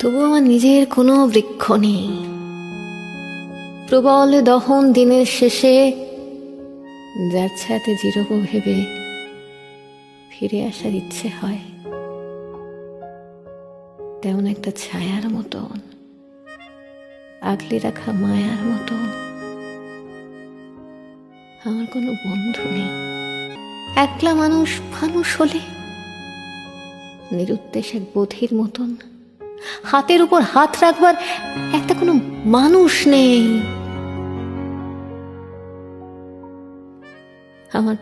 তবু আমার নিজের কোনো বৃক্ষ নেই। প্রবল দহন দিনের শেষে যার ছায়াতে জিরব ভেবে ফিরে আসার ইচ্ছে হয়, তেমন একটা ছায়ার মতন, আগলে রাখা মায়ার মতন আমার কোনো বন্ধু নেই। একলা মানুষ মানুষ হলে নিরুদ্দেশ এক বধির মতন হাতের উপর হাত রাখবার একটা কোনো মানুষ নেই। আমার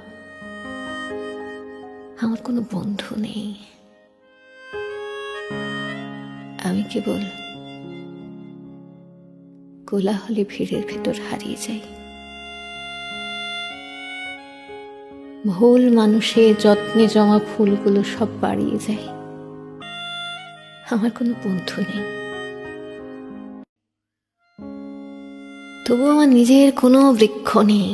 আমার কোনো বন্ধু নেই। আমি কেবল কোলাহলে ভিড়ের ভেতর হারিয়ে যাই। ভুল মানুষে যত্নে জমা ফুলগুলো সব বাড়িয়ে যায়। আমার কোনো বন্ধু নেই। তবু আমার নিজের কোনো বৃক্ষ নেই।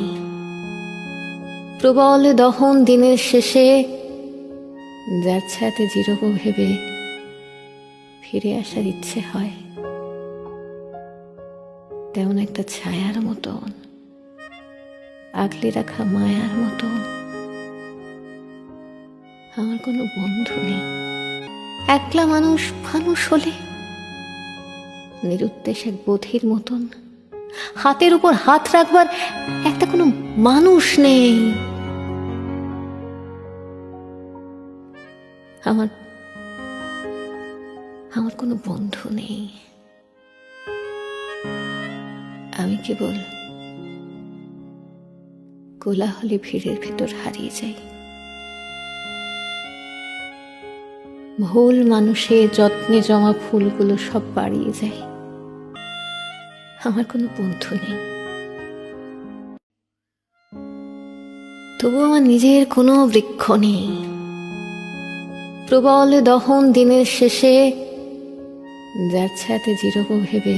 প্রবল দহন দিনের শেষে যার ছায়াতে জিরব ভেবে ফিরে আসার ইচ্ছে হয়, তেমন একটা ছায়ার মতন, আগলে রাখা মায়ার মতন আমার কোনো বন্ধু নেই। একলা মানুষ মানুষ হলে নিরুদ্দেশ এক বধির মতন হাতের উপর হাত রাখবার একটা কোনো মানুষ নেই। আমার আমার কোনো বন্ধু নেই। আমি কেবল কোলাহলে ভিড়ের ভেতর হারিয়ে যাই। ভুল মানুষে যত্নে জমা ফুলগুলো সব বাড়িয়ে যায়। আমার কোনো বন্ধু নেই। তবু আমার নিজের কোনো বৃক্ষ নেই। প্রবল দহন দিনের শেষে যার ছায়াতে জিরব ভেবে